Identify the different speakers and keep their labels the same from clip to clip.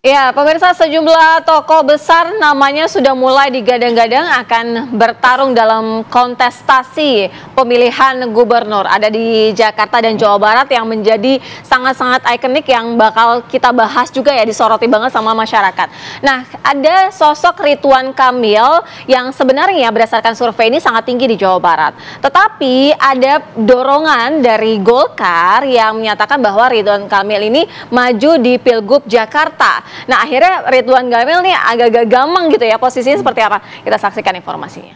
Speaker 1: Ya, pemirsa, sejumlah tokoh besar namanya sudah mulai digadang-gadang akan bertarung dalam kontestasi pemilihan gubernur. Ada di Jakarta dan Jawa Barat yang menjadi sangat-sangat ikonik yang bakal kita bahas juga ya, disoroti banget sama masyarakat. Nah, ada sosok Ridwan Kamil yang sebenarnya berdasarkan survei ini sangat tinggi di Jawa Barat. Tetapi ada dorongan dari Golkar yang menyatakan bahwa Ridwan Kamil ini maju di Pilgub Jakarta. Nah, akhirnya Ridwan Kamil nih agak-agak gamang gitu ya, posisinya seperti apa? Kita saksikan informasinya.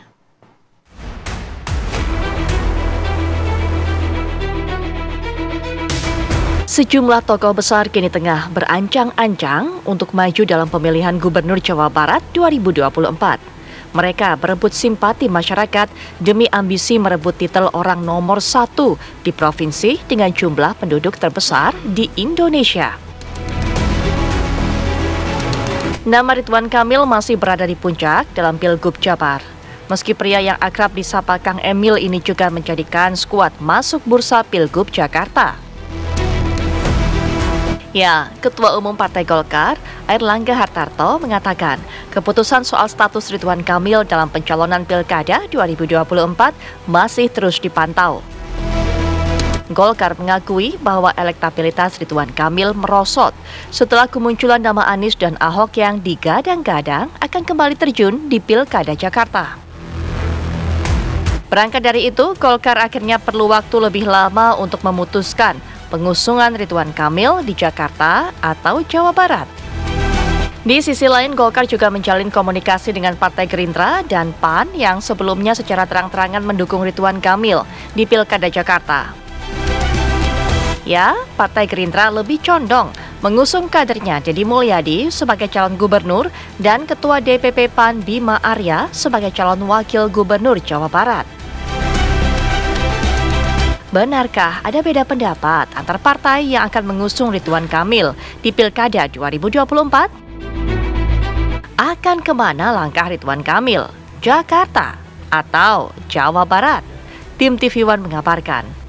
Speaker 2: Sejumlah tokoh besar kini tengah berancang-ancang untuk maju dalam pemilihan Gubernur Jawa Barat 2024. Mereka berebut simpati masyarakat demi ambisi merebut titel orang nomor 1 di provinsi dengan jumlah penduduk terbesar di Indonesia. Nama Ridwan Kamil masih berada di puncak dalam Pilgub Jabar. Meski pria yang akrab disapa Kang Emil ini juga menjadikan skuad masuk bursa Pilgub Jakarta. Ya, Ketua Umum Partai Golkar, Airlangga Hartarto mengatakan keputusan soal status Ridwan Kamil dalam pencalonan Pilkada 2024 masih terus dipantau. Golkar mengakui bahwa elektabilitas Ridwan Kamil merosot setelah kemunculan nama Anies dan Ahok yang digadang-gadang akan kembali terjun di Pilkada Jakarta. Berangkat dari itu, Golkar akhirnya perlu waktu lebih lama untuk memutuskan pengusungan Ridwan Kamil di Jakarta atau Jawa Barat. Di sisi lain, Golkar juga menjalin komunikasi dengan Partai Gerindra dan PAN yang sebelumnya secara terang-terangan mendukung Ridwan Kamil di Pilkada Jakarta. Ya, Partai Gerindra lebih condong mengusung kadernya Deddy Mulyadi sebagai calon gubernur dan Ketua DPP PAN Bima Arya sebagai calon wakil gubernur Jawa Barat. Benarkah ada beda pendapat antar partai yang akan mengusung Ridwan Kamil di Pilkada 2024? Akan kemana langkah Ridwan Kamil? Jakarta atau Jawa Barat? Tim TV One mengabarkan.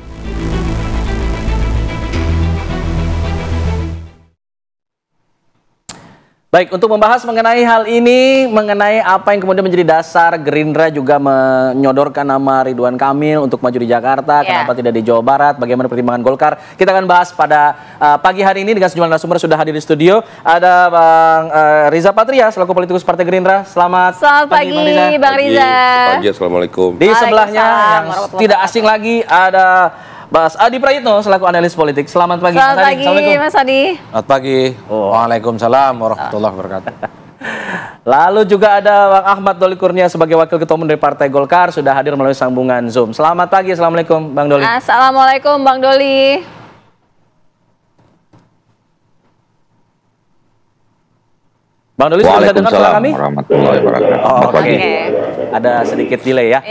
Speaker 3: Baik, untuk membahas mengenai hal ini, mengenai apa yang kemudian menjadi dasar Gerindra juga menyodorkan nama Ridwan Kamil untuk maju di Jakarta, kenapa tidak di Jawa Barat, bagaimana pertimbangan Golkar, kita akan bahas pada pagi hari ini dengan sejumlah narasumber sudah hadir di studio. Ada Bang Riza Patria, selaku politikus Partai Gerindra. Selamat pagi,
Speaker 1: Bang Riza.
Speaker 4: Pagi, Assalamualaikum.
Speaker 3: Di sebelahnya yang tidak asing lagi ada Mas Adi Prayitno selaku analis politik. Selamat pagi.
Speaker 1: Selamat pagi, Mas Adi.
Speaker 5: Selamat pagi. Waalaikumsalam warahmatullahi wabarakatuh.
Speaker 3: Lalu juga ada Bang Ahmad Doli Kurnia sebagai Wakil Ketua Umum dari Partai Golkar sudah hadir melalui sambungan Zoom. Selamat pagi, Assalamualaikum Bang Doli.
Speaker 1: Assalamualaikum Bang Doli.
Speaker 3: Bang Doli sudah bisa dengar suara kami?
Speaker 4: Warahmatullahi wabarakatuh.
Speaker 3: Oh, oke. Ada sedikit delay ya.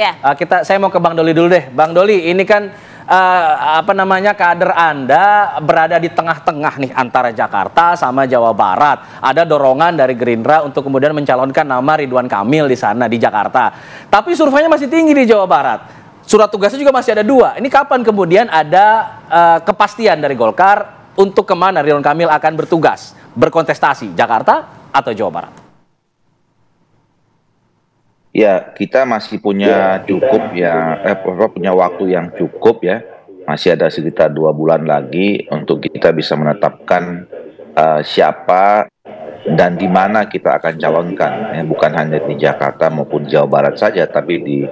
Speaker 3: Saya mau ke Bang Doli dulu deh. Bang Doli, ini kan kader Anda berada di tengah-tengah nih antara Jakarta sama Jawa Barat. Ada dorongan dari Gerindra untuk kemudian mencalonkan nama Ridwan Kamil di sana di Jakarta. Tapi surveinya masih tinggi di Jawa Barat. Surat tugasnya juga masih ada 2. Ini kapan kemudian ada kepastian dari Golkar untuk kemana Ridwan Kamil akan bertugas, berkontestasi, Jakarta atau Jawa Barat?
Speaker 4: Ya, kita masih punya cukup ya, punya waktu yang cukup ya. Masih ada sekitar 2 bulan lagi untuk kita bisa menetapkan siapa dan di mana kita akan calonkan. Ya, bukan hanya di Jakarta maupun Jawa Barat saja, tapi di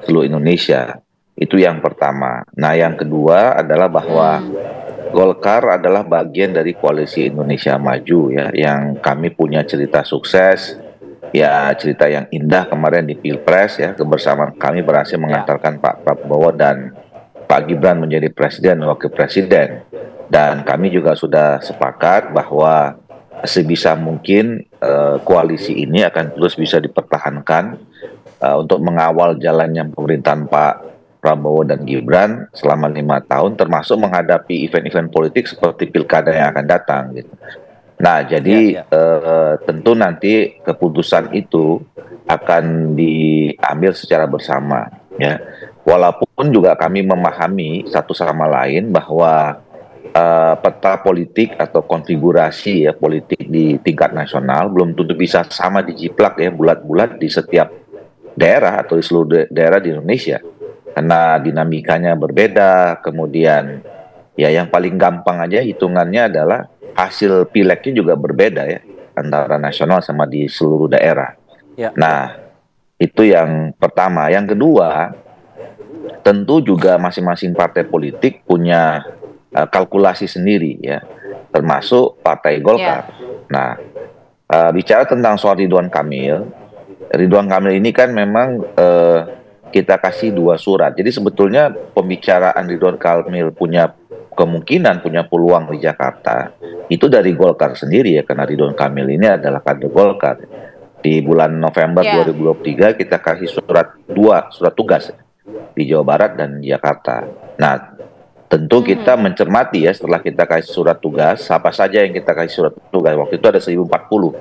Speaker 4: seluruh Indonesia. Itu yang pertama. Nah, yang kedua adalah bahwa Golkar adalah bagian dari Koalisi Indonesia Maju ya, yang kami punya cerita sukses. Ya, cerita yang indah kemarin di Pilpres ya, kebersamaan kami berhasil mengantarkan Pak Prabowo dan Pak Gibran menjadi presiden dan wakil presiden. Dan kami juga sudah sepakat bahwa sebisa mungkin koalisi ini akan terus bisa dipertahankan untuk mengawal jalannya pemerintahan Pak Prabowo dan Gibran selama 5 tahun, termasuk menghadapi event-event politik seperti Pilkada yang akan datang gitu. Nah, jadi tentu nanti keputusan itu akan diambil secara bersama, ya. Walaupun juga kami memahami satu sama lain bahwa peta politik atau konfigurasi ya politik di tingkat nasional belum tentu bisa sama dijiplak ya bulat-bulat di setiap daerah atau di seluruh daerah di Indonesia karena dinamikanya berbeda. Kemudian ya yang paling gampang aja hitungannya adalah hasil pileknya juga berbeda ya antara nasional sama di seluruh daerah.
Speaker 3: Ya.
Speaker 4: Nah itu yang pertama. Yang kedua, tentu juga masing-masing partai politik punya kalkulasi sendiri ya, termasuk Partai Golkar. Nah, bicara tentang soal Ridwan Kamil ini kan memang kita kasih 2 surat. Jadi sebetulnya pembicaraan Ridwan Kamil punya kemungkinan, punya peluang di Jakarta, itu dari Golkar sendiri ya, karena Ridwan Kamil ini adalah kader Golkar. Di bulan November 2023 kita kasih surat tugas di Jawa Barat dan Jakarta. Nah, tentu kita mencermati ya setelah kita kasih surat tugas, apa saja yang kita kasih surat tugas. Waktu itu ada 1040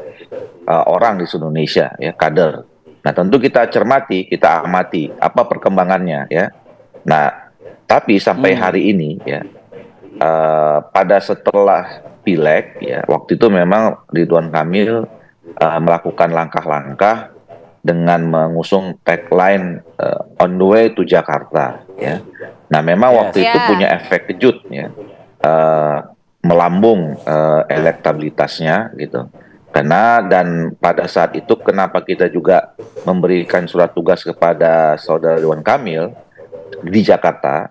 Speaker 4: orang di seluruh Indonesia ya, kader. Nah, tentu kita cermati, kita amati apa perkembangannya ya. Nah, tapi sampai hari ini ya, pada setelah Pileg ya, waktu itu memang Ridwan Kamil melakukan langkah-langkah dengan mengusung tagline on the way to Jakarta ya. Nah memang waktu itu punya efek kejut ya, melambung elektabilitasnya gitu. Karena dan pada saat itu kenapa kita juga memberikan surat tugas kepada saudara Ridwan Kamil di Jakarta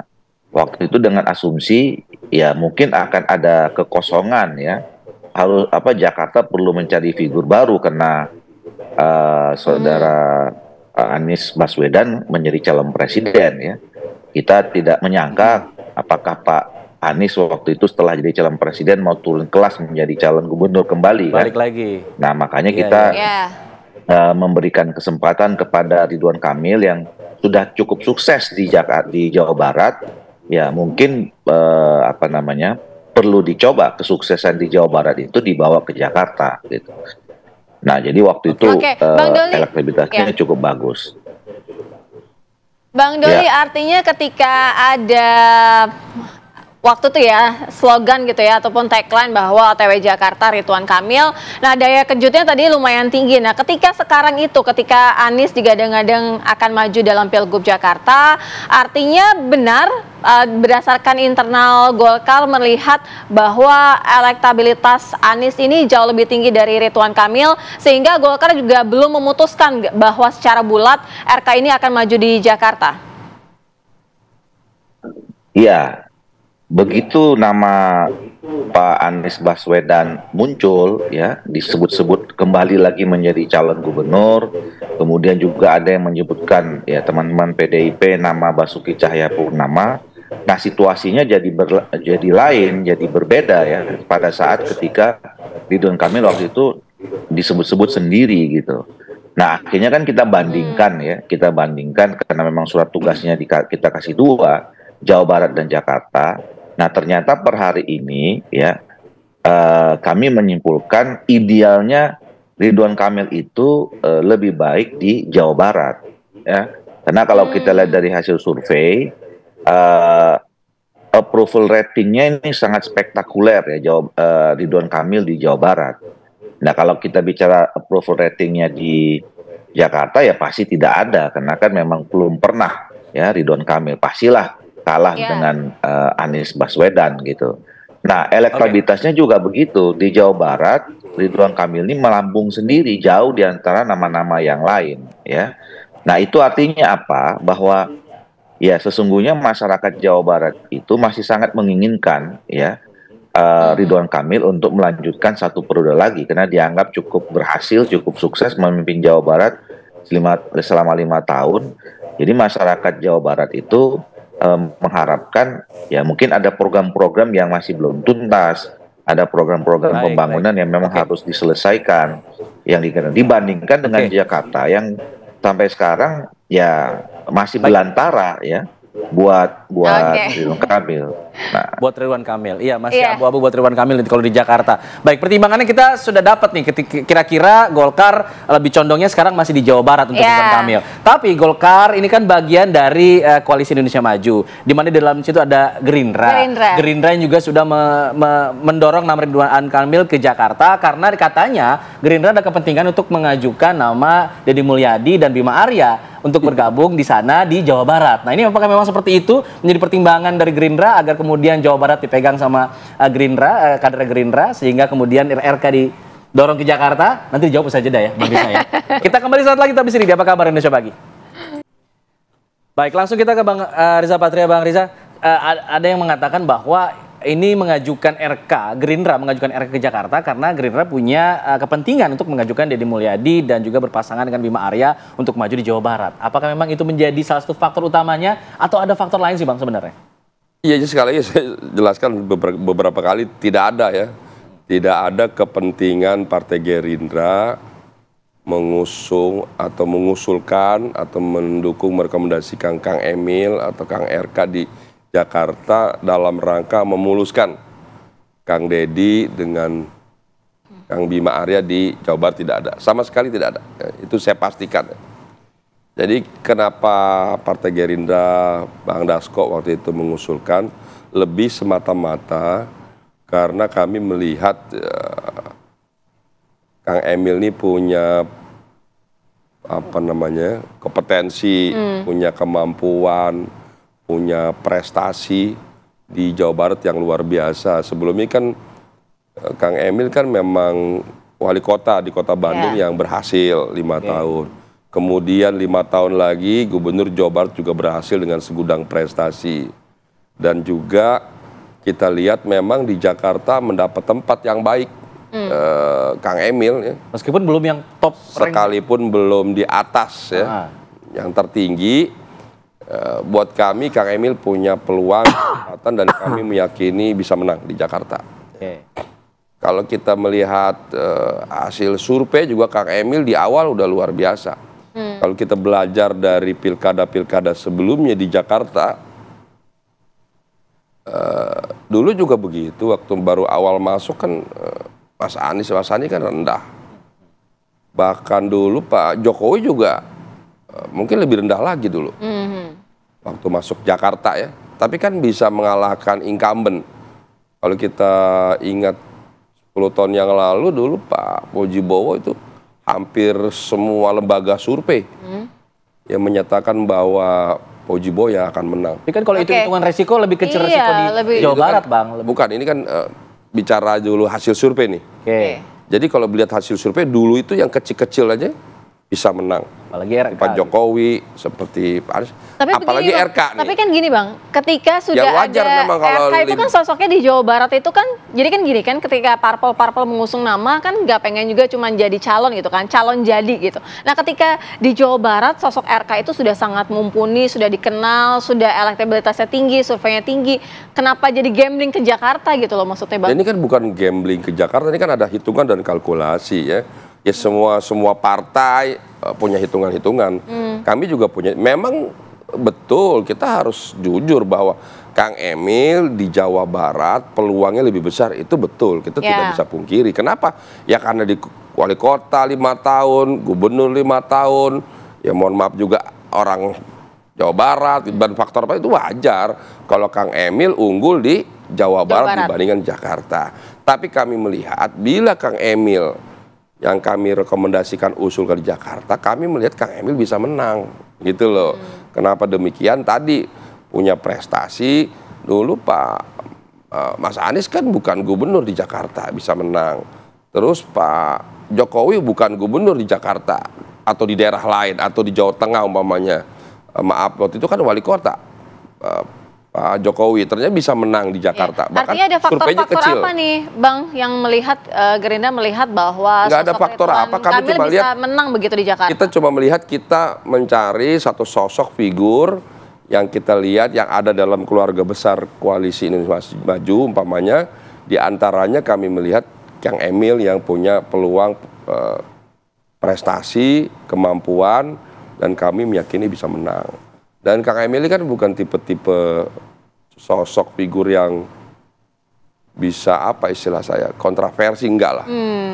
Speaker 4: waktu itu dengan asumsi ya mungkin akan ada kekosongan ya, harus Jakarta perlu mencari figur baru karena saudara Anies Baswedan menjadi calon presiden ya. Kita tidak menyangka apakah Pak Anies waktu itu setelah jadi calon presiden mau turun kelas menjadi calon gubernur kembali kan?
Speaker 3: Balik lagi.
Speaker 4: Nah makanya kita memberikan kesempatan kepada Ridwan Kamil yang sudah cukup sukses di Jawa Barat ya, mungkin perlu dicoba kesuksesan di Jawa Barat itu dibawa ke Jakarta gitu. Nah, jadi waktu itu elektabilitasnya cukup bagus.
Speaker 1: Bang Doli, artinya ketika ada waktu itu ya slogan gitu ya ataupun tagline bahwa OTW Jakarta Ridwan Kamil, nah daya kejutnya tadi lumayan tinggi. Nah ketika sekarang itu, ketika Anies digadang-gadang akan maju dalam Pilgub Jakarta, artinya benar berdasarkan internal Golkar melihat bahwa elektabilitas Anies ini jauh lebih tinggi dari Ridwan Kamil, sehingga Golkar juga belum memutuskan bahwa secara bulat RK ini akan maju di Jakarta.
Speaker 4: Iya, begitu nama Pak Anies Baswedan muncul ya, disebut-sebut kembali lagi menjadi calon gubernur, kemudian juga ada yang menyebutkan ya teman-teman PDIP nama Basuki Cahayapurnama. Nah situasinya jadi lain, jadi berbeda ya pada saat ketika Ridwan Kamil waktu itu disebut-sebut sendiri gitu. Nah akhirnya kan kita bandingkan karena memang surat tugasnya kita kasih 2, Jawa Barat dan Jakarta. Nah ternyata per hari ini ya kami menyimpulkan idealnya Ridwan Kamil itu lebih baik di Jawa Barat ya, karena kalau kita lihat dari hasil survei approval ratingnya ini sangat spektakuler ya Ridwan Kamil di Jawa Barat. Nah kalau kita bicara approval ratingnya di Jakarta ya pasti tidak ada, karena kan memang belum pernah ya Ridwan Kamil pastilah kalah dengan Anies Baswedan gitu. Nah elektabilitasnya juga begitu, di Jawa Barat Ridwan Kamil ini melambung sendiri jauh di antara nama-nama yang lain ya. Nah itu artinya apa? Bahwa ya sesungguhnya masyarakat Jawa Barat itu masih sangat menginginkan ya Ridwan Kamil untuk melanjutkan 1 periode lagi, karena dianggap cukup berhasil, cukup sukses memimpin Jawa Barat selama 5 tahun. Jadi masyarakat Jawa Barat itu mengharapkan ya mungkin ada program-program yang masih belum tuntas, ada program-program pembangunan yang memang harus diselesaikan, yang dibandingkan dengan Jakarta yang sampai sekarang ya masih belantara ya buat Ridwan Kamil.
Speaker 3: buat Ridwan Kamil. Iya, masih abu-abu buat Ridwan Kamil kalau di Jakarta. Baik, pertimbangannya kita sudah dapat nih. Kira-kira Golkar lebih condongnya sekarang masih di Jawa Barat untuk Ridwan Kamil. Tapi Golkar ini kan bagian dari Koalisi Indonesia Maju, di mana di dalam situ ada Gerindra. Gerindra yang juga sudah mendorong nama Ridwan Kamil ke Jakarta karena katanya Gerindra ada kepentingan untuk mengajukan nama Deddy Mulyadi dan Bima Arya untuk bergabung di sana di Jawa Barat. Nah, ini apakah memang seperti itu menjadi pertimbangan dari Gerindra agar kemudian Jawa Barat dipegang sama Gerindra, kader Gerindra, sehingga kemudian RK didorong ke Jakarta? Nanti dijawab usai jeda ya, Bang Riza ya. Kita kembali saat lagi, tapi sini apa kabar Indonesia Pagi? Baik, langsung kita ke Bang Riza Patria. Bang Riza, ada yang mengatakan bahwa ini mengajukan Gerindra mengajukan RK ke Jakarta karena Gerindra punya kepentingan untuk mengajukan Deddy Mulyadi dan juga berpasangan dengan Bima Arya untuk maju di Jawa Barat. Apakah memang itu menjadi salah satu faktor utamanya atau ada faktor lain sih Bang sebenarnya?
Speaker 6: Iya, sekali lagi saya jelaskan beberapa kali tidak ada ya. Tidak ada kepentingan Partai Gerindra mengusung atau mengusulkan atau mendukung merekomendasikan Kang Emil atau Kang RK di Jakarta dalam rangka memuluskan Kang Deddy dengan Kang Bima Arya di Jawa Barat. Tidak ada, sama sekali tidak ada. Itu saya pastikan. Jadi kenapa Partai Gerindra, Bang Dasko waktu itu mengusulkan lebih semata-mata karena kami melihat Kang Emil ini punya kompetensi, punya kemampuan, punya prestasi di Jawa Barat yang luar biasa. Sebelumnya kan Kang Emil kan memang wali kota di kota Bandung yang berhasil 5 tahun. Kemudian 5 tahun lagi Gubernur Jawa Barat juga berhasil dengan segudang prestasi. Dan juga kita lihat memang di Jakarta mendapat tempat yang baik. Kang Emil ya. Meskipun belum yang top sekalipun belum di atas ya. Yang tertinggi. Buat kami Kang Emil punya peluang dan kami meyakini bisa menang di Jakarta. Kalau kita melihat hasil survei juga Kang Emil di awal udah luar biasa. Kalau kita belajar dari pilkada-pilkada sebelumnya di Jakarta, dulu juga begitu. Waktu baru awal masuk kan Mas Sandi kan rendah. Bahkan dulu Pak Jokowi juga mungkin lebih rendah lagi dulu. Waktu masuk Jakarta ya. Tapi kan bisa mengalahkan incumbent. Kalau kita ingat 10 tahun yang lalu dulu Pak Pojibowo itu hampir semua lembaga survei yang menyatakan bahwa Pojibowo yang akan menang.
Speaker 3: Tapi kan kalau itu hitungan resiko lebih kecil resiko di Jawa Barat Bang.
Speaker 6: Bukan, ini kan bicara dulu hasil survei nih. Jadi kalau melihat hasil survei dulu itu yang kecil-kecil aja bisa menang. Apalagi RK. Pak Jokowi seperti Pak Anies. Apalagi
Speaker 1: begini,
Speaker 6: RK nih.
Speaker 1: Tapi kan gini Bang, ketika sudah
Speaker 6: ya ada
Speaker 1: RK itu kan sosoknya di Jawa Barat itu kan, jadi kan gini kan ketika parpol mengusung nama kan nggak pengen juga cuma jadi calon gitu kan, calon jadi gitu. Nah ketika di Jawa Barat sosok RK itu sudah sangat mumpuni, sudah dikenal, sudah elektabilitasnya tinggi, surveinya tinggi, kenapa jadi gambling ke Jakarta gitu loh maksudnya Bang?
Speaker 6: Ini kan bukan gambling ke Jakarta, ini kan ada hitungan dan kalkulasi ya. Ya semua partai punya hitungan-hitungan. Kami juga punya. Memang betul kita harus jujur bahwa Kang Emil di Jawa Barat peluangnya lebih besar, itu betul. Kita tidak bisa pungkiri. Kenapa? Ya karena di wali kota 5 tahun, gubernur 5 tahun. Ya mohon maaf juga orang Jawa Barat dan faktor apa itu wajar kalau Kang Emil unggul di Jawa Barat dibandingkan Jakarta. Tapi kami melihat bila Kang Emil yang kami rekomendasikan usul ke Jakarta, kami melihat Kang Emil bisa menang, gitu loh. Kenapa demikian? Tadi punya prestasi, dulu Mas Anies kan bukan gubernur di Jakarta, bisa menang. Terus Pak Jokowi bukan gubernur di Jakarta, atau di daerah lain, atau di Jawa Tengah umpamanya. Maaf, waktu itu kan wali kota. Pak Jokowi ternyata bisa menang di Jakarta.
Speaker 1: Bahkan artinya ada faktor-faktor apa nih Bang yang melihat Gerindra melihat bahwa
Speaker 6: nggak ada faktor apa, kami cuma lihat
Speaker 1: menang begitu di Jakarta.
Speaker 6: Kita cuma melihat kita mencari satu sosok figur yang kita lihat yang ada dalam keluarga besar Koalisi Indonesia Maju umpamanya, di antaranya kami melihat Kang Emil yang punya peluang prestasi, kemampuan, dan kami meyakini bisa menang. Dan Kang Emil kan bukan tipe-tipe sosok figur yang bisa apa istilah saya, kontroversi enggak lah.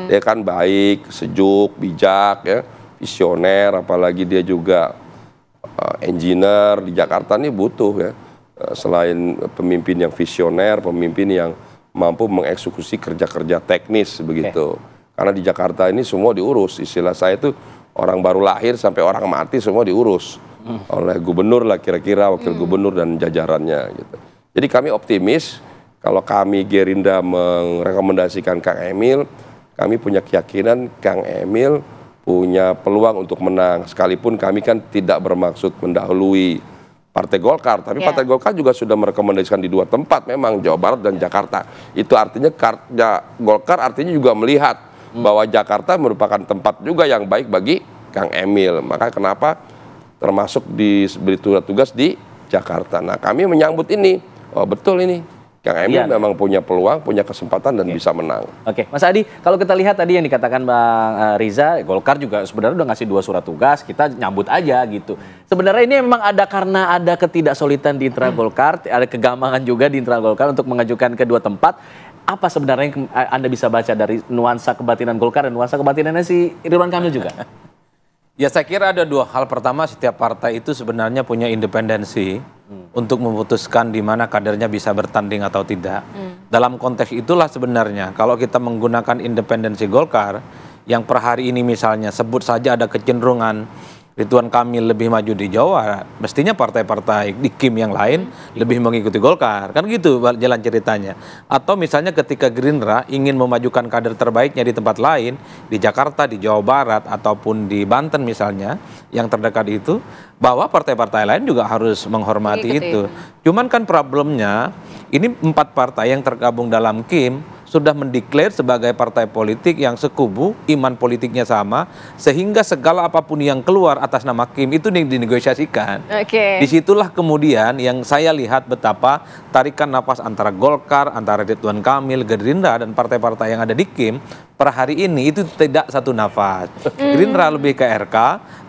Speaker 6: Dia kan baik, sejuk, bijak ya, visioner, apalagi dia juga engineer. Di Jakarta ini butuh ya, selain pemimpin yang visioner, pemimpin yang mampu mengeksekusi kerja-kerja teknis begitu. Karena di Jakarta ini semua diurus, istilah saya itu orang baru lahir sampai orang mati semua diurus oleh gubernur lah kira-kira, wakil gubernur dan jajarannya gitu. Jadi kami optimis kalau kami Gerindra merekomendasikan Kang Emil, kami punya keyakinan Kang Emil punya peluang untuk menang, sekalipun kami kan tidak bermaksud mendahului Partai Golkar, tapi Partai Golkar juga sudah merekomendasikan di 2 tempat memang, Jawa Barat dan Jakarta. Itu artinya Golkar artinya juga melihat bahwa Jakarta merupakan tempat juga yang baik bagi Kang Emil. Maka kenapa termasuk diberi tugas di Jakarta. Nah, kami menyambut ini. Oh, betul ini. Kang Emil memang punya peluang, punya kesempatan dan bisa menang.
Speaker 3: Oke, Mas Adi, kalau kita lihat tadi yang dikatakan Bang Riza, Golkar juga sebenarnya udah ngasih 2 surat tugas, kita nyambut aja gitu. Sebenarnya ini memang ada karena ada ketidaksolidan di internal Golkar, ada kegambangan juga di internal Golkar untuk mengajukan kedua tempat. Apa sebenarnya yang Anda bisa baca dari nuansa kebatinan Golkar dan nuansa kebatinannya si Ridwan Kamil juga?
Speaker 5: Ya saya kira ada 2 hal. Pertama, setiap partai itu sebenarnya punya independensi untuk memutuskan di mana kadernya bisa bertanding atau tidak. Dalam konteks itulah sebenarnya kalau kita menggunakan independensi Golkar yang per hari ini misalnya sebut saja ada kecenderungan Ridwan Kamil lebih maju di Jawa, mestinya partai-partai di Kim yang lain lebih mengikuti Golkar, kan gitu jalan ceritanya. Atau misalnya ketika Gerindra ingin memajukan kader terbaiknya di tempat lain, di Jakarta, di Jawa Barat, ataupun di Banten misalnya, yang terdekat itu, bahwa partai-partai lain juga harus menghormati itu. Cuman kan problemnya, ini 4 partai yang tergabung dalam Kim, sudah mendeklar sebagai partai politik yang sekubu, iman politiknya sama, sehingga segala apapun yang keluar atas nama Kim itu dinegosiasikan. Disitulah kemudian yang saya lihat betapa tarikan nafas antara Golkar, antara Ridwan Kamil, Gerindra, dan partai-partai yang ada di Kim per hari ini itu tidak satu nafas. Gerindra lebih ke RK,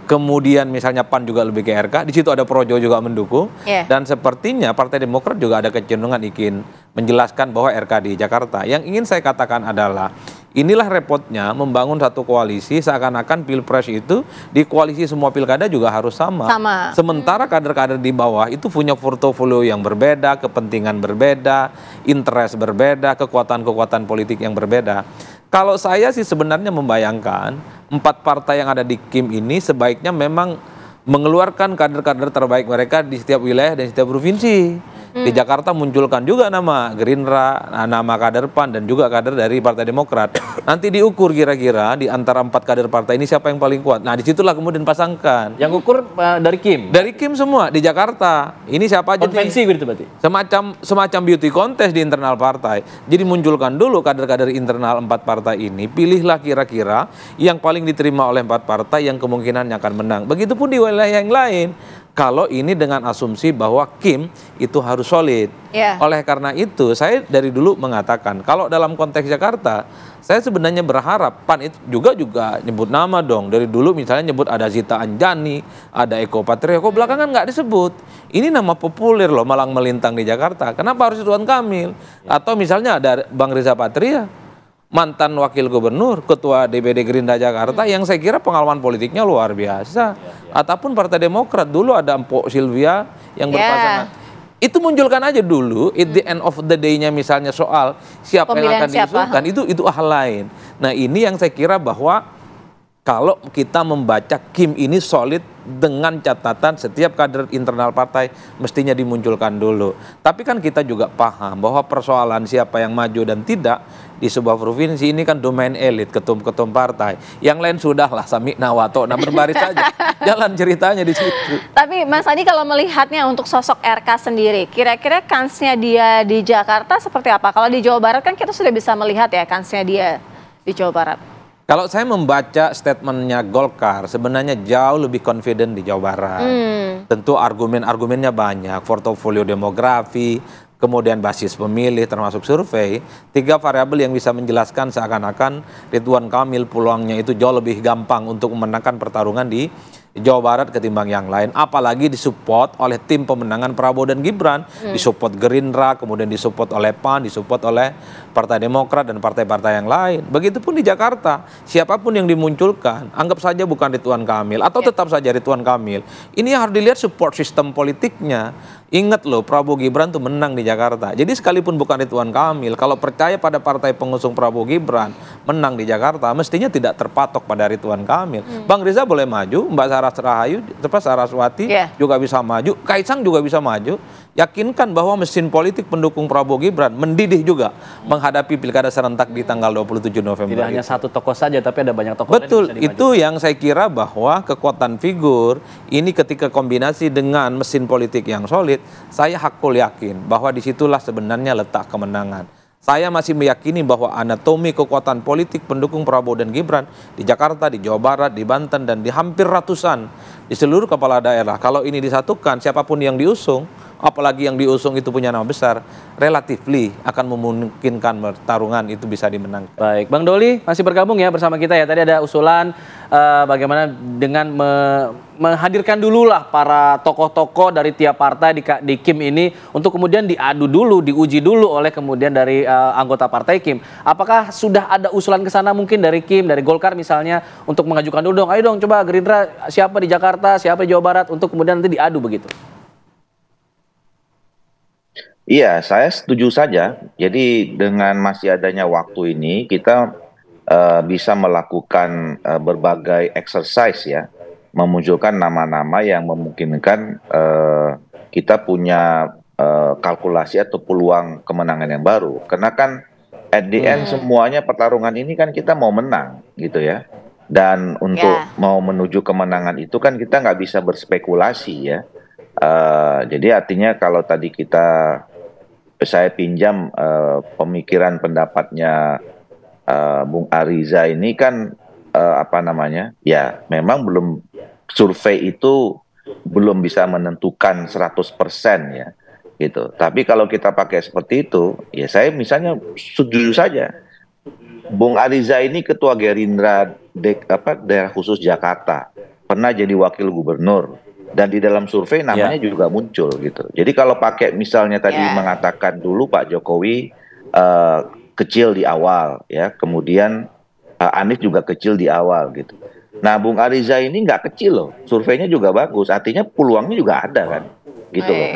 Speaker 5: kemudian misalnya PAN juga lebih ke RK, di situ ada Projo juga mendukung, dan sepertinya Partai Demokrat juga ada kecenderungan ingin menjelaskan bahwa RK di Jakarta. Yang ingin saya katakan adalah, inilah repotnya membangun satu koalisi seakan-akan Pilpres itu di koalisi semua pilkada juga harus sama. Sementara kader-kader di bawah itu punya portofolio yang berbeda, kepentingan berbeda, interest berbeda, kekuatan-kekuatan politik yang berbeda. Kalau saya sih sebenarnya membayangkan 4 partai yang ada di Kim ini sebaiknya memang mengeluarkan kader-kader terbaik mereka di setiap wilayah dan setiap provinsi. Di Jakarta munculkan juga nama Gerindra, nama kader PAN, dan juga kader dari Partai Demokrat. Nanti diukur kira-kira di antara 4 kader partai ini siapa yang paling kuat. Nah, disitulah kemudian pasangkan.
Speaker 3: Yang ukur dari Kim?
Speaker 5: Dari Kim semua, di Jakarta. Ini siapa aja?
Speaker 3: Konvensi gitu berarti?
Speaker 5: Semacam beauty contest di internal partai. Jadi munculkan dulu kader-kader internal 4 partai ini, pilihlah kira-kira yang paling diterima oleh 4 partai yang kemungkinannya akan menang. Begitupun di wilayah yang lain. Kalau ini dengan asumsi bahwa Kim itu harus solid. Oleh karena itu, saya dari dulu mengatakan, kalau dalam konteks Jakarta, saya sebenarnya berharap PAN itu juga nyebut nama dong. Dari dulu misalnya nyebut ada Zita Anjani, ada Eko Patria, kok belakangan nggak disebut. Ini nama populer loh, malang melintang di Jakarta. Kenapa harus Ridwan Kamil? Atau misalnya ada Bang Riza Patria, mantan wakil gubernur, ketua DPD Gerindra Jakarta, yang saya kira pengalaman politiknya luar biasa. Ataupun Partai Demokrat, dulu ada Mpok Sylvia yang berpasangan. Itu munculkan aja dulu, at the end of the day-nya misalnya soal siapa yang akan diusulkan, itu hal lain. Nah, ini yang saya kira bahwa kalau kita membaca Kim ini solid dengan catatan setiap kader internal partai mestinya dimunculkan dulu. Tapi kan kita juga paham bahwa persoalan siapa yang maju dan tidak di sebuah provinsi ini kan domain elit, ketum-ketum partai. Yang lain sudahlah sami nawato, nah berbaris saja. Jalan ceritanya di situ.
Speaker 1: Tapi Mas Adi kalau melihatnya untuk sosok RK sendiri, kira-kira kansnya dia di Jakarta seperti apa? Kalau di Jawa Barat kan kita sudah bisa melihat ya kansnya dia di Jawa Barat.
Speaker 5: Kalau saya membaca statementnya Golkar, sebenarnya jauh lebih confident di Jawa Barat. Tentu argumen-argumennya banyak, portofolio demografi, kemudian basis pemilih termasuk survei. 3 variabel yang bisa menjelaskan seakan-akan Ridwan Kamil peluangnya itu jauh lebih gampang untuk memenangkan pertarungan di Jawa Barat ketimbang yang lain, apalagi disupport oleh tim pemenangan Prabowo dan Gibran, disupport Gerindra, kemudian disupport oleh PAN, disupport oleh Partai Demokrat dan partai-partai yang lain. Begitupun di Jakarta, siapapun yang dimunculkan, anggap saja bukan Ridwan Kamil atau tetap saja Ridwan Kamil, ini harus dilihat support sistem politiknya. Ingat loh, Prabowo Gibran tuh menang di Jakarta. Jadi sekalipun bukan Ridwan Kamil, kalau percaya pada partai pengusung Prabowo Gibran menang di Jakarta, mestinya tidak terpatok pada Ridwan Kamil. Bang Riza boleh maju, Mbak Saraswati juga bisa maju, Kaisang juga bisa maju. Yakinkan bahwa mesin politik pendukung Prabowo Gibran mendidih juga menghadapi pilkada serentak di tanggal 27 November.
Speaker 3: Tidak hanya satu tokoh saja, tapi ada banyak tokoh.
Speaker 5: Betul, itu yang saya kira bahwa kekuatan figur ini ketika kombinasi dengan mesin politik yang solid, saya hakul yakin bahwa disitulah sebenarnya letak kemenangan. Saya masih meyakini bahwa anatomi kekuatan politik pendukung Prabowo dan Gibran di Jakarta, di Jawa Barat, di Banten, dan di hampir ratusan di seluruh kepala daerah. Kalau ini disatukan, siapapun yang diusung, apalagi yang diusung itu punya nama besar, relatifly akan memungkinkan pertarungan itu bisa dimenangkan. Baik,
Speaker 3: Bang Doli masih bergabung ya bersama kita ya. Tadi ada usulan bagaimana dengan menghadirkan dulu lah para tokoh-tokoh dari tiap partai di KIM ini untuk kemudian diadu dulu, diuji dulu oleh kemudian dari anggota partai KIM. Apakah sudah ada usulan ke sana mungkin dari KIM, dari Golkar misalnya untuk mengajukan dulu dong, ayo dong coba Gerindra siapa di Jakarta, siapa di Jawa Barat untuk kemudian nanti diadu begitu?
Speaker 4: Iya, saya setuju saja. Jadi dengan masih adanya waktu ini, kita bisa melakukan berbagai exercise ya, memunculkan nama-nama yang memungkinkan kita punya kalkulasi atau peluang kemenangan yang baru. Karena kan at the end semuanya pertarungan ini kan kita mau menang gitu ya. Dan untuk mau menuju kemenangan itu kan kita nggak bisa berspekulasi ya. Jadi artinya kalau tadi saya pinjam pemikiran pendapatnya Bung Ariza ini kan ya memang belum, survei itu belum bisa menentukan 100% ya gitu. Tapi kalau kita pakai seperti itu ya saya misalnya setuju saja. Bung Ariza ini ketua Gerindra daerah khusus Jakarta, pernah jadi wakil gubernur. Dan di dalam survei namanya juga muncul gitu. Jadi kalau pakai misalnya tadi mengatakan dulu Pak Jokowi kecil di awal ya, kemudian Anies juga kecil di awal gitu. Nah Bung Ariza ini nggak kecil loh, surveinya juga bagus, artinya peluangnya juga ada kan, gitu loh.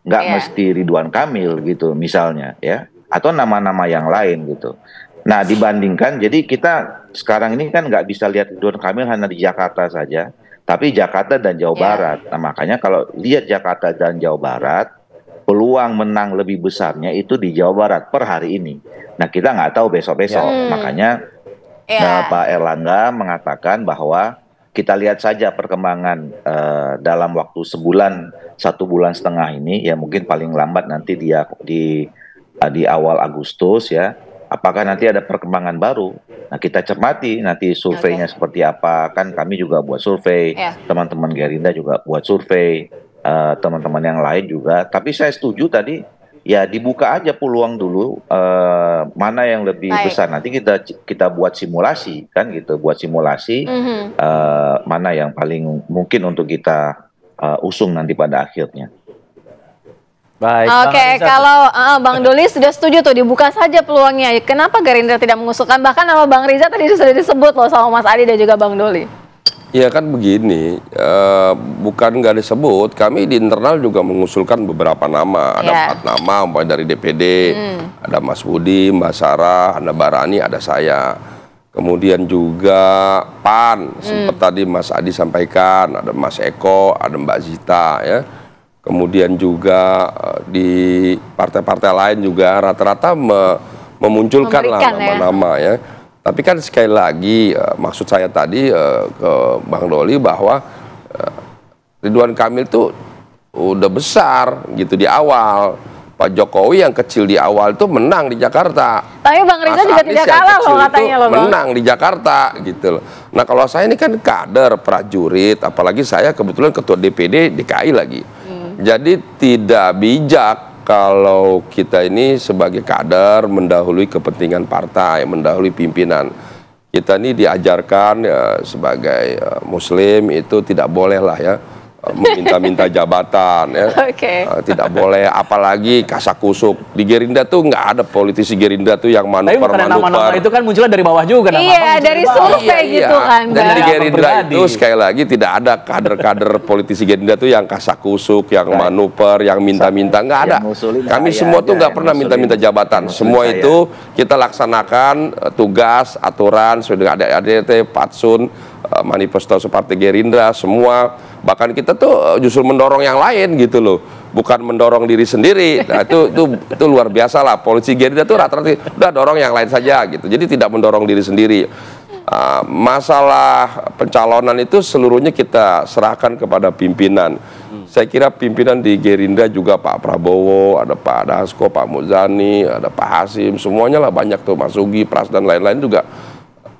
Speaker 4: Nggak mesti Ridwan Kamil gitu misalnya ya, atau nama-nama yang lain gitu. Nah dibandingkan, jadi kita sekarang ini kan nggak bisa lihat Ridwan Kamil hanya di Jakarta saja. Tapi Jakarta dan Jawa Barat. Nah makanya kalau lihat Jakarta dan Jawa Barat, peluang menang lebih besarnya itu di Jawa Barat per hari ini. Nah kita nggak tahu besok-besok. Makanya Pak Erlangga mengatakan bahwa kita lihat saja perkembangan dalam waktu sebulan, 1 bulan setengah ini, ya mungkin paling lambat nanti di awal Agustus ya. Apakah nanti ada perkembangan baru? Nah kita cermati nanti surveinya seperti apa. Kan kami juga buat survei, teman-teman Gerindra juga buat survei, teman-teman yang lain juga. Tapi saya setuju tadi, ya dibuka aja peluang dulu, mana yang lebih besar. Nanti kita buat simulasi kan gitu, buat simulasi mana yang paling mungkin untuk kita usung nanti pada akhirnya.
Speaker 1: Baik. Oke, kalau Bang Doli sudah setuju tuh dibuka saja peluangnya. Kenapa Gerindra tidak mengusulkan? Bahkan nama Bang Riza tadi sudah disebut loh sama Mas Adi dan juga Bang Doli.
Speaker 6: Ya kan begini, bukan nggak disebut. Kami di internal juga mengusulkan beberapa nama. Ada 4 nama, mulai dari DPD, ada Mas Budi, Mbak Sarah, ada Barani, ada saya. Kemudian juga PAN, seperti tadi Mas Adi sampaikan, ada Mas Eko, ada Mbak Zita ya. Kemudian juga di partai-partai lain juga rata-rata memunculkan lah nama-nama ya. Tapi kan sekali lagi maksud saya tadi ke Bang Doli bahwa Ridwan Kamil tuh udah besar gitu di awal. Pak Jokowi yang kecil di awal itu menang di Jakarta.
Speaker 1: Tapi Bang Riza juga tidak kalah loh katanya loh Bang.
Speaker 6: Menang di Jakarta gitu loh. Nah kalau saya ini kan kader prajurit, apalagi saya kebetulan ketua DPD DKI lagi. Jadi tidak bijak kalau kita ini sebagai kader mendahului kepentingan partai, mendahului pimpinan. kita ini diajarkan sebagai Muslim itu tidak boleh lah ya meminta-minta jabatan ya. Tidak boleh, apalagi kasakusuk. Di Gerindra tuh nggak ada politisi Gerindra tuh yang manuver-manuver.
Speaker 3: Nama-nama itu kan munculnya dari bawah juga.
Speaker 1: Iya, dari survei gitu kan.
Speaker 6: Dan di Gerindra itu sekali lagi tidak ada kader-kader politisi Gerindra tuh yang kasakusuk, yang manuver, yang minta-minta, nggak ada. Kami semua tuh nggak pernah minta-minta jabatan. Semua itu kita laksanakan tugas, aturan, sudah ada ADT, Patsun, manifesto Partai Gerindra, semua. Bahkan kita tuh justru mendorong yang lain gitu loh, bukan mendorong diri sendiri. Nah itu luar biasa lah. Polisi Gerindra tuh rata-rata udah dorong yang lain saja gitu. Jadi tidak mendorong diri sendiri. Masalah pencalonan itu seluruhnya kita serahkan kepada pimpinan. Saya kira pimpinan di Gerindra juga Pak Prabowo, ada Pak Dasko, Pak Muzani, ada Pak Hasim, semuanya lah banyak tuh, Mas Sugi, Pras dan lain-lain juga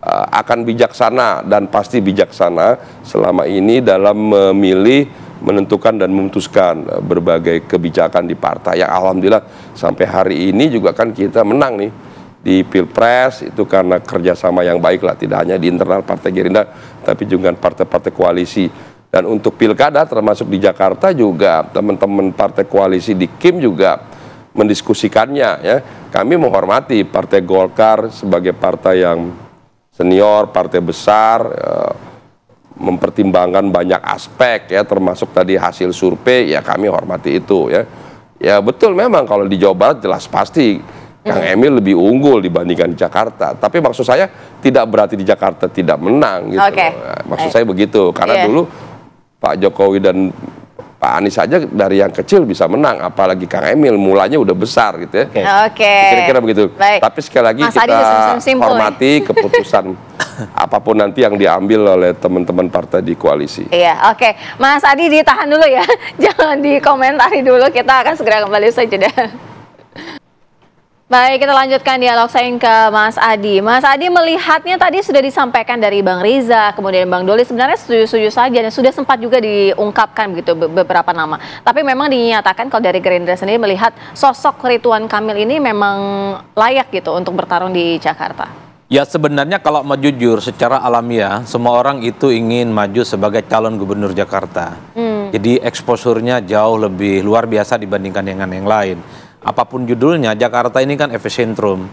Speaker 6: akan bijaksana dan pasti bijaksana selama ini dalam memilih, menentukan dan memutuskan berbagai kebijakan di partai yang alhamdulillah sampai hari ini juga kan kita menang nih di Pilpres itu karena kerjasama yang baik lah, tidak hanya di internal Partai Gerindra tapi juga partai-partai koalisi. Dan untuk Pilkada termasuk di Jakarta juga teman-teman partai koalisi di KIM juga mendiskusikannya ya. Kami menghormati Partai Golkar sebagai partai yang senior, partai besar, mempertimbangkan banyak aspek ya, termasuk tadi hasil survei, ya kami hormati itu ya. Ya betul, memang kalau di Jawa Barat jelas pasti Kang Emil lebih unggul dibandingkan Jakarta. Tapi maksud saya tidak berarti di Jakarta tidak menang gitu. Maksud saya begitu, karena dulu Pak Jokowi dan Pak Anies saja dari yang kecil bisa menang, apalagi Kang Emil mulanya udah besar gitu ya. Kira-kira begitu. Tapi sekali lagi Mas kita hormati keputusan apapun nanti yang diambil oleh teman-teman partai di koalisi.
Speaker 1: Iya, Mas Adi ditahan dulu ya, jangan dikomentari dulu. Kita akan segera kembali saja deh. Baik, kita lanjutkan dialog saya ke Mas Adi. Mas Adi, melihatnya tadi sudah disampaikan dari Bang Riza, kemudian Bang Doli, sebenarnya setuju-setuju saja dan sudah sempat juga diungkapkan begitu beberapa nama. Tapi memang dinyatakan kalau dari Gerindra sendiri melihat sosok Ridwan Kamil ini memang layak gitu untuk bertarung di Jakarta.
Speaker 5: Ya sebenarnya kalau mau jujur secara alamiah semua orang itu ingin maju sebagai calon gubernur Jakarta. Jadi eksposurnya jauh lebih luar biasa dibandingkan dengan yang lain. Apapun judulnya, Jakarta ini kan epicentrum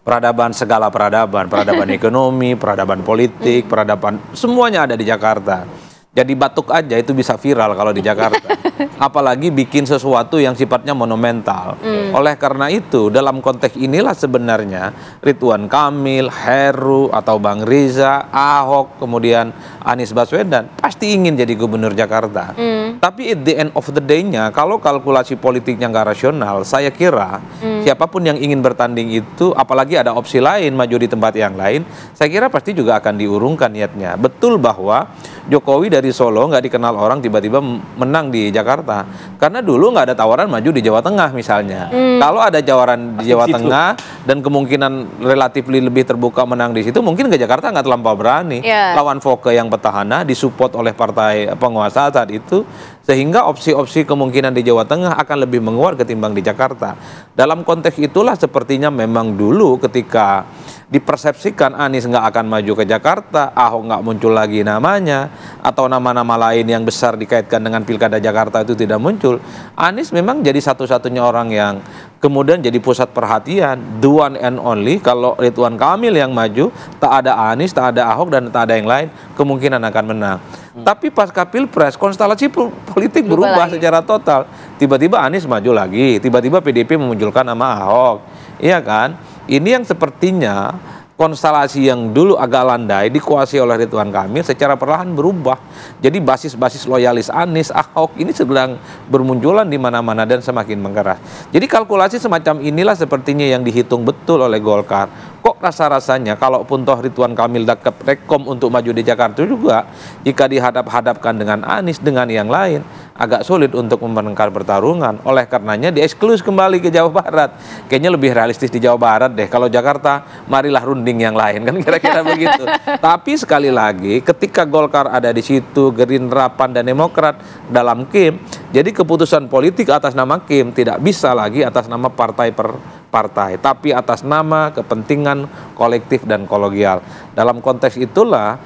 Speaker 5: peradaban, segala peradaban, peradaban ekonomi, peradaban politik, peradaban, semuanya ada di Jakarta. Jadi batuk aja itu bisa viral kalau di Jakarta. Apalagi bikin sesuatu yang sifatnya monumental. Oleh karena itu, dalam konteks inilah sebenarnya Ridwan Kamil, Heru, atau Bang Riza, Ahok, kemudian Anies Baswedan pasti ingin jadi gubernur Jakarta. Tapi at the end of the day-nya, kalau kalkulasi politiknya nggak rasional, saya kira siapapun yang ingin bertanding itu, apalagi ada opsi lain maju di tempat yang lain, saya kira pasti juga akan diurungkan niatnya. Betul bahwa Jokowi dari Solo nggak dikenal orang tiba-tiba menang di Jakarta, karena dulu nggak ada tawaran maju di Jawa Tengah misalnya. Kalau ada tawaran di Jawa Tengah dan kemungkinan relatif lebih terbuka menang di situ, mungkin ke Jakarta nggak terlampau berani. Lawan Foke yang petahana disupport oleh partai penguasa saat itu, sehingga opsi-opsi kemungkinan di Jawa Tengah akan lebih menguat ketimbang di Jakarta. Dalam konteks itulah sepertinya memang dulu ketika dipersepsikan Anies nggak akan maju ke Jakarta, Ahok nggak muncul lagi namanya, atau nama-nama lain yang besar dikaitkan dengan Pilkada Jakarta itu tidak muncul, Anies memang jadi satu-satunya orang yang kemudian jadi pusat perhatian, the one and only. Kalau Ridwan Kamil yang maju, tak ada Anies, tak ada Ahok, dan tak ada yang lain, kemungkinan akan menang. Tapi pasca Pilpres, konstelasi politik berubah secara total. Tiba-tiba Anies maju lagi, tiba-tiba PDIP memunculkan nama Ahok, iya kan? Ini yang sepertinya konstelasi yang dulu agak landai dikuasai oleh Ridwan Kamil secara perlahan berubah. Jadi basis-basis loyalis Anies, Ahok ini sedang bermunculan di mana-mana dan semakin mengeras. Jadi kalkulasi semacam inilah sepertinya yang dihitung betul oleh Golkar. Kok rasa-rasanya kalaupun toh Ridwan Kamil dapat rekom untuk maju di Jakarta juga, jika dihadap-hadapkan dengan Anies dengan yang lain, agak sulit untuk memenangkan pertarungan. Oleh karenanya diesklus kembali ke Jawa Barat. Kayaknya lebih realistis di Jawa Barat deh. Kalau Jakarta, marilah runding yang lain, kan kira-kira begitu. Tapi sekali lagi, ketika Golkar ada di situ, Gerindra, PAN, dan Demokrat dalam KIM, jadi keputusan politik atas nama KIM tidak bisa lagi atas nama partai per partai, tapi atas nama kepentingan kolektif dan kolegial. Dalam konteks itulah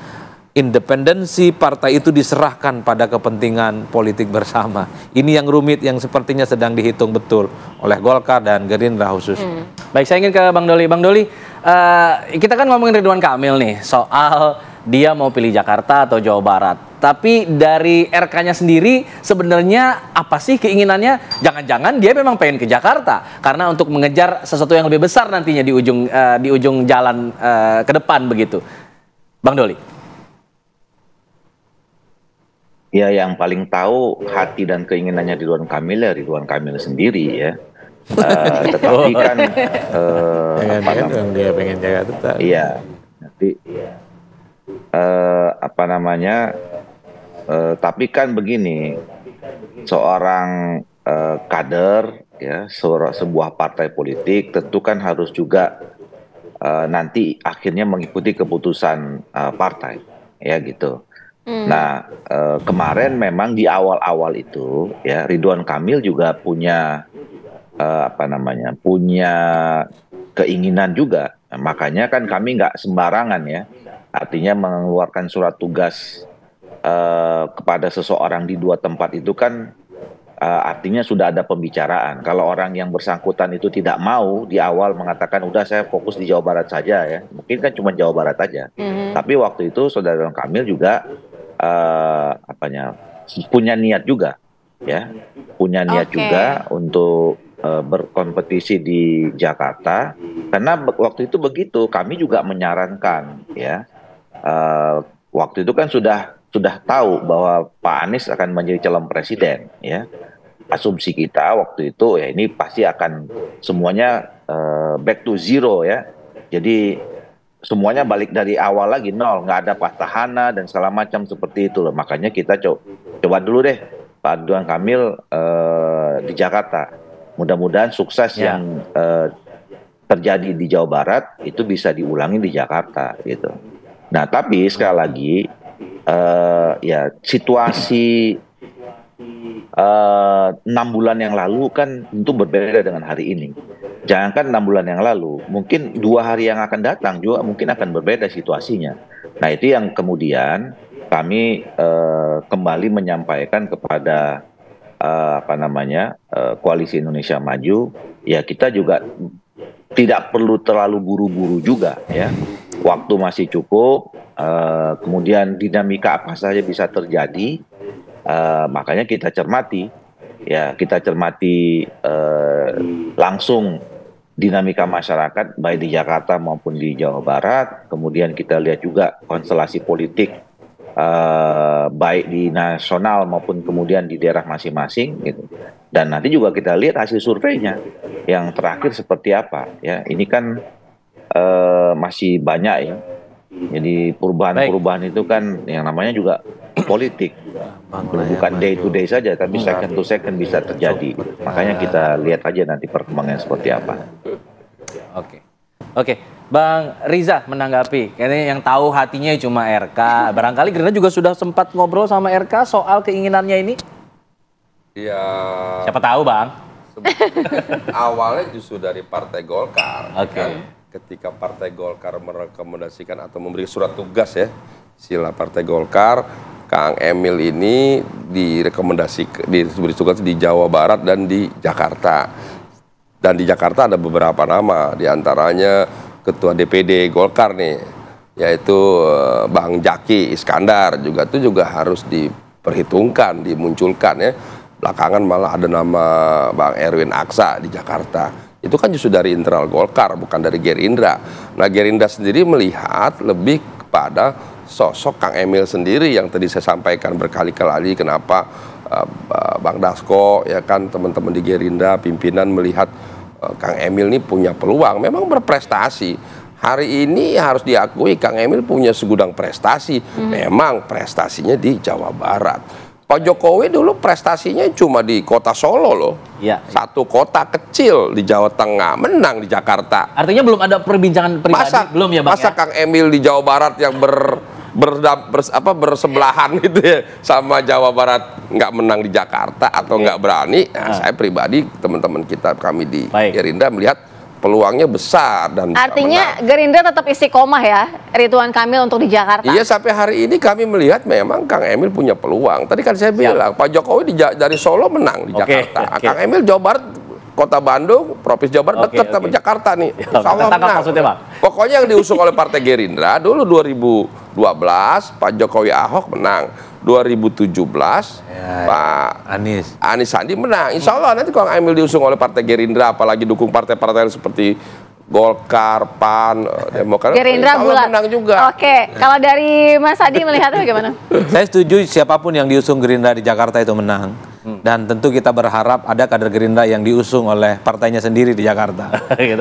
Speaker 5: independensi partai itu diserahkan pada kepentingan politik bersama. Ini yang rumit, yang sepertinya sedang dihitung betul oleh Golkar dan Gerindra khusus.
Speaker 3: Baik, saya ingin ke Bang Doli. Bang Doli, kita kan ngomongin Ridwan Kamil nih soal dia mau pilih Jakarta atau Jawa Barat. Tapi dari RK-nya sendiri sebenarnya apa sih keinginannya? Jangan-jangan dia memang pengen ke Jakarta karena untuk mengejar sesuatu yang lebih besar nantinya di ujung jalan ke depan begitu. Bang Doli.
Speaker 4: Ya, yang paling tahu hati dan keinginannya Ridwan Kamil ya Ridwan Kamil sendiri ya. Tetapi kan
Speaker 5: dia pengen Jakarta.
Speaker 4: Iya, nanti tapi kan begini, seorang kader ya, sebuah partai politik tentu kan harus juga nanti akhirnya mengikuti keputusan partai ya gitu. Nah, kemarin memang di awal-awal itu ya Ridwan Kamil juga punya punya keinginan juga. Nah, makanya kan kami nggak sembarangan ya, artinya mengeluarkan surat tugas kepada seseorang di dua tempat itu kan artinya sudah ada pembicaraan. Kalau orang yang bersangkutan itu tidak mau di awal mengatakan udah saya fokus di Jawa Barat saja ya, mungkin kan cuma Jawa Barat saja. Tapi waktu itu Saudara Ridwan Kamil juga punya niat juga ya, punya niat juga untuk berkompetisi di Jakarta, karena waktu itu begitu kami juga menyarankan ya, waktu itu kan sudah tahu bahwa Pak Anies akan menjadi calon presiden ya. Asumsi kita waktu itu ya ini pasti akan semuanya back to zero ya, jadi semuanya balik dari awal lagi, nol, nggak ada petahana dan segala macam seperti itu loh. Makanya kita coba dulu deh Pak Ridwan Kamil di Jakarta. Mudah-mudahan sukses yang terjadi di Jawa Barat itu bisa diulangi di Jakarta gitu. Nah, tapi sekali lagi ya situasi 6 bulan yang lalu kan tentu berbeda dengan hari ini. Jangankan 6 bulan yang lalu, mungkin 2 hari yang akan datang juga mungkin akan berbeda situasinya. Nah, itu yang kemudian kami kembali menyampaikan kepada Koalisi Indonesia Maju, ya kita juga tidak perlu terlalu buru-buru juga ya. Waktu masih cukup, kemudian dinamika apa saja bisa terjadi, makanya kita cermati ya, langsung dinamika masyarakat baik di Jakarta maupun di Jawa Barat. Kemudian kita lihat juga konstelasi politik baik di nasional maupun kemudian di daerah masing-masing gitu. Dan nanti juga kita lihat hasil surveinya yang terakhir seperti apa ya. Ini kan masih banyak ya. Jadi perubahan-perubahan itu kan yang namanya juga politik, bukan day to day saja, tapi second to second bisa terjadi. Makanya kita lihat aja nanti perkembangannya seperti apa.
Speaker 3: Oke. Bang Riza menanggapi, ini yang tahu hatinya cuma RK. Barangkali Gerindra juga sudah sempat ngobrol sama RK soal keinginannya ini.
Speaker 6: Ya.
Speaker 3: Siapa tahu, Bang.
Speaker 6: Awalnya justru dari Partai Golkar.
Speaker 3: Oke.
Speaker 6: Ketika Partai Golkar merekomendasikan atau memberi surat tugas ya, sila Partai Golkar, Kang Emil ini diberi tugas di Jawa Barat dan di Jakarta. Dan di Jakarta ada beberapa nama, diantaranya Ketua DPD Golkar nih, yaitu Bang Jaki Iskandar, itu juga harus diperhitungkan, dimunculkan ya. Belakangan malah ada nama Bang Erwin Aksa di Jakarta. Itu kan justru dari internal Golkar, bukan dari Gerindra. Nah, Gerindra sendiri melihat lebih kepada sosok Kang Emil sendiri yang tadi saya sampaikan berkali-kali kenapa Bang Dasko ya kan, teman-teman di Gerindra pimpinan melihat Kang Emil ini punya peluang, memang berprestasi. Hari ini harus diakui Kang Emil punya segudang prestasi. Memang prestasinya di Jawa Barat. Pak Jokowi dulu prestasinya cuma di kota Solo loh.
Speaker 3: Ya.
Speaker 6: Satu kota kecil di Jawa Tengah, menang di Jakarta.
Speaker 3: Artinya belum ada perbincangan pribadi, belum ya Bang?
Speaker 6: Masa ya? Kang Emil di Jawa Barat yang bersebelahan gitu ya sama Jawa Barat nggak menang di Jakarta atau nggak berani? Nah, saya pribadi, teman-teman kami di Gerindra melihat peluangnya besar dan
Speaker 1: artinya Gerindra tetap istiqomah ya Ridwan Kamil untuk di Jakarta.
Speaker 6: Iya, sampai hari ini kami melihat memang Kang Emil punya peluang. Tadi kan saya bilang Pak Jokowi dari Solo menang di Jakarta. Kang Emil Jawa Barat, Kota Bandung, Provinsi Jawa Barat dekat sama Jakarta nih. Insya menang. Pokoknya yang diusung oleh Partai Gerindra dulu 2012 Pak Jokowi Ahok menang. 2017 Pak Anies Sandi menang. Insya Allah nanti kalau Emil diusung oleh Partai Gerindra, apalagi dukung partai-partai seperti Golkar, PAN, Demokrat,
Speaker 1: Gerindra bulat
Speaker 6: menang juga.
Speaker 1: Oke, kalau dari Mas Adi melihatnya bagaimana?
Speaker 5: Saya setuju siapapun yang diusung Gerindra di Jakarta itu menang. Dan tentu kita berharap ada kader Gerindra yang diusung oleh partainya sendiri di Jakarta.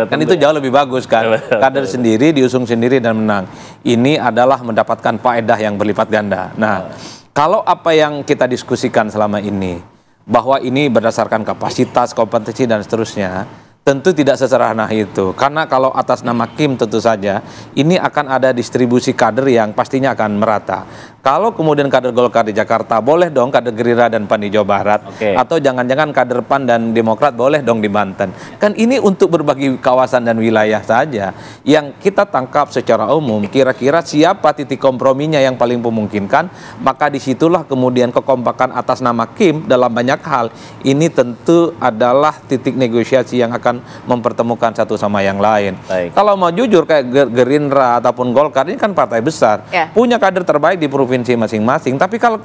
Speaker 5: Kan itu jauh lebih bagus kan. Kader sendiri diusung sendiri dan menang. Ini adalah mendapatkan faedah yang berlipat ganda. Nah, kalau apa yang kita diskusikan selama ini, bahwa ini berdasarkan kapasitas, kompetensi, dan seterusnya, tentu tidak sesederhana itu. Karena kalau atas nama Kim tentu saja, ini akan ada distribusi kader yang pastinya akan merata. Kalau kemudian kader Golkar di Jakarta, boleh dong kader Gerindra dan PAN di Jawa Barat. Atau jangan-jangan kader PAN dan Demokrat boleh dong di Banten. Kan ini untuk berbagi kawasan dan wilayah saja. Yang kita tangkap secara umum, kira-kira siapa titik komprominya yang paling memungkinkan, maka disitulah kemudian kekompakan atas nama Kim dalam banyak hal. Ini tentu adalah titik negosiasi yang akan mempertemukan satu sama yang lain. Kalau mau jujur kayak Gerindra ataupun Golkar, ini kan partai besar. Punya kader terbaik di provinsi masing-masing, tapi kalau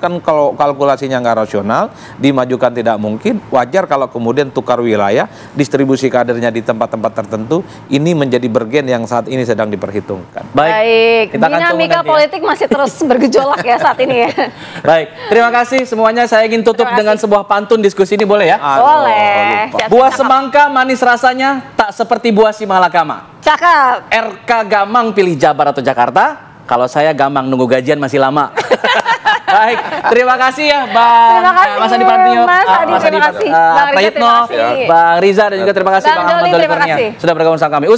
Speaker 5: kalkulasinya nggak rasional, dimajukan tidak mungkin. Wajar kalau kemudian tukar wilayah, distribusi kadernya di tempat-tempat tertentu, ini menjadi bergen yang saat ini sedang diperhitungkan.
Speaker 1: Baik, dinamika politik masih terus bergejolak ya saat ini ya.
Speaker 3: Baik, terima kasih semuanya. Saya ingin tutup dengan sebuah pantun diskusi ini, boleh ya?
Speaker 1: Boleh.
Speaker 3: Buah semangka manis rasanya, tak seperti buah si malakama.
Speaker 1: Cakep.
Speaker 3: RK Gamang pilih Jabar atau Jakarta? Kalau saya Gamang, nunggu gajian masih lama. Baik, terima kasih ya Bang Mas Adi Prantio, Mas Adi Prayitno, Bang Riza, dan juga terima kasih Bang Ahmad Doli Kurnia sudah bergabung sama kami.